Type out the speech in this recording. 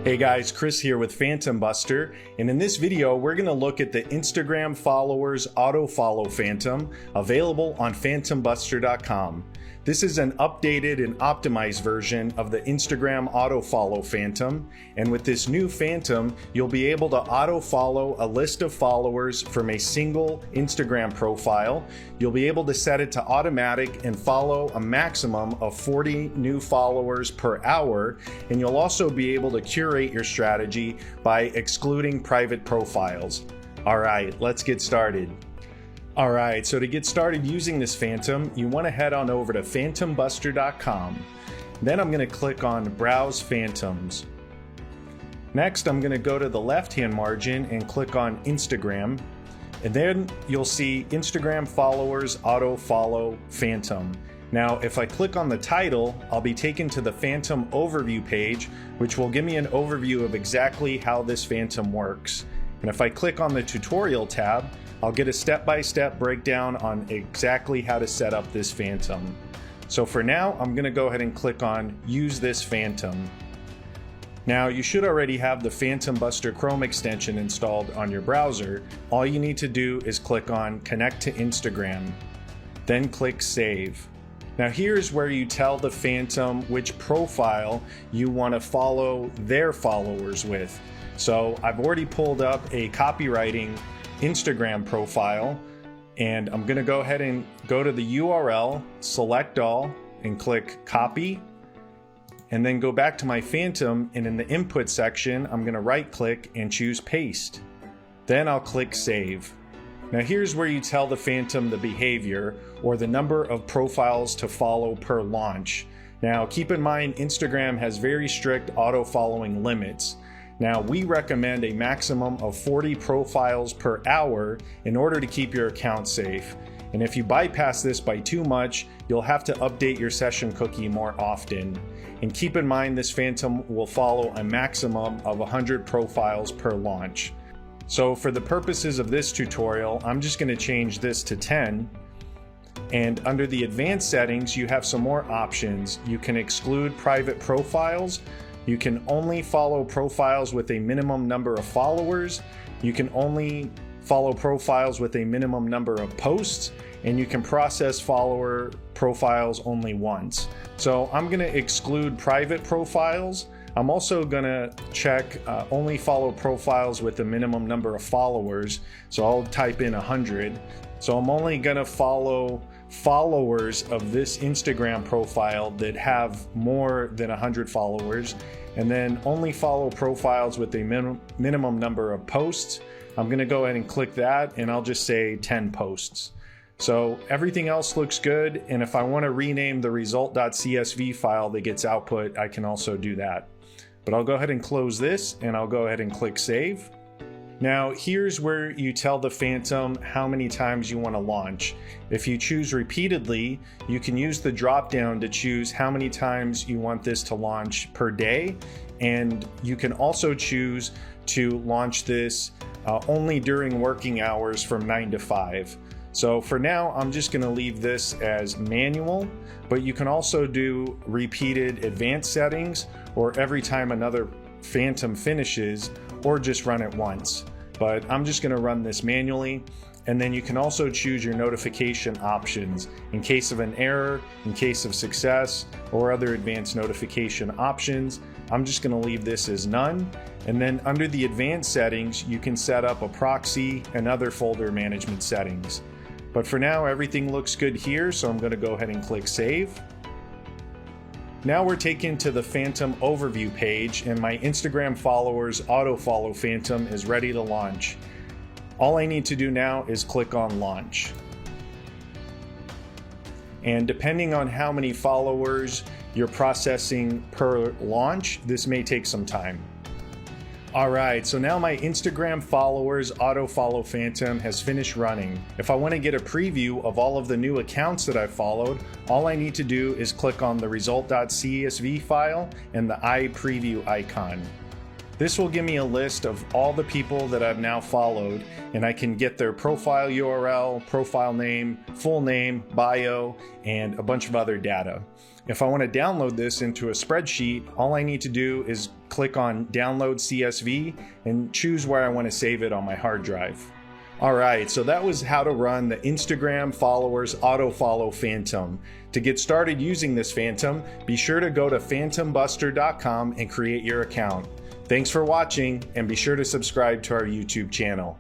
Hey guys, Chris here with PhantomBuster, and in this video we're going to look at the Instagram followers auto follow phantom available on PhantomBuster.com. This is an updated and optimized version of the Instagram auto follow phantom, and with this new phantom you'll be able to auto follow a list of followers from a single Instagram profile. You'll be able to set it to automatic and follow a maximum of 40 new followers per hour, and you'll also be able to curate your strategy by excluding private profiles. Alright, let's get started. Alright, so to get started using this phantom, you want to head on over to PhantomBuster.com. Then I'm going to click on Browse Phantoms. Next, I'm going to go to the left-hand margin and click on Instagram. And then you'll see Instagram followers auto follow phantom. Now, if I click on the title, I'll be taken to the phantom overview page, which will give me an overview of exactly how this phantom works. And if I click on the tutorial tab, I'll get a step-by-step breakdown on exactly how to set up this phantom. So for now, I'm going to go ahead and click on Use this phantom. Now, you should already have the PhantomBuster Chrome extension installed on your browser. All you need to do is click on Connect to Instagram, then click Save. Now here's where you tell the phantom which profile you want to follow their followers with. So I've already pulled up a copywriting Instagram profile, and I'm going to go ahead and go to the URL, select all, and click copy, and then go back to my phantom, and in the input section I'm going to right click and choose paste. Then I'll click save. Now here's where you tell the phantom the behavior or the number of profiles to follow per launch. Now keep in mind, Instagram has very strict auto following limits. Now, we recommend a maximum of 40 profiles per hour in order to keep your account safe. And if you bypass this by too much, you'll have to update your session cookie more often. And keep in mind, this phantom will follow a maximum of 100 profiles per launch. So for the purposes of this tutorial, I'm just going to change this to 10. And under the advanced settings, you have some more options. You can exclude private profiles. You can only follow profiles with a minimum number of followers. You can only follow profiles with a minimum number of posts, and you can process follower profiles only once. So I'm going to exclude private profiles. I'm also going to check only follow profiles with a minimum number of followers. So I'll type in 100. So I'm only going to follow followers of this Instagram profile that have more than 100 followers, and then only follow profiles with a minimum number of posts. I'm going to go ahead and click that, and I'll just say 10 posts. So everything else looks good, and if I want to rename the result.csv file that gets output, I can also do that. But I'll go ahead and close this, and I'll go ahead and click save. Now here's where you tell the phantom how many times you want to launch. If you choose repeatedly, you can use the drop down to choose how many times you want this to launch per day, and you can also choose to launch this only during working hours from 9 to 5. So for now, I'm just going to leave this as manual, but you can also do repeated advanced settings, or every time another phantom finishes, or just run it once. But I'm just going to run this manually. And then you can also choose your notification options in case of an error, in case of success, or other advanced notification options. I'm just going to leave this as none. And then under the advanced settings, you can set up a proxy and other folder management settings. But for now, everything looks good here, so I'm going to go ahead and click save. Now we're taken to the phantom overview page, and my Instagram followers auto follow phantom is ready to launch. All I need to do now is click on launch. And depending on how many followers you're processing per launch, this may take some time. Alright, so now my Instagram followers auto follow phantom has finished running. If I want to get a preview of all of the new accounts that I've followed, all I need to do is click on the result.csv file and the eye preview icon. This will give me a list of all the people that I've now followed, and I can get their profile URL, profile name, full name, bio, and a bunch of other data. If I want to download this into a spreadsheet, all I need to do is click on Download CSV and choose where I want to save it on my hard drive. Alright, so that was how to run the Instagram followers auto-follow Phantom. To get started using this Phantom, be sure to go to PhantomBuster.com and create your account. Thanks for watching, and be sure to subscribe to our YouTube channel.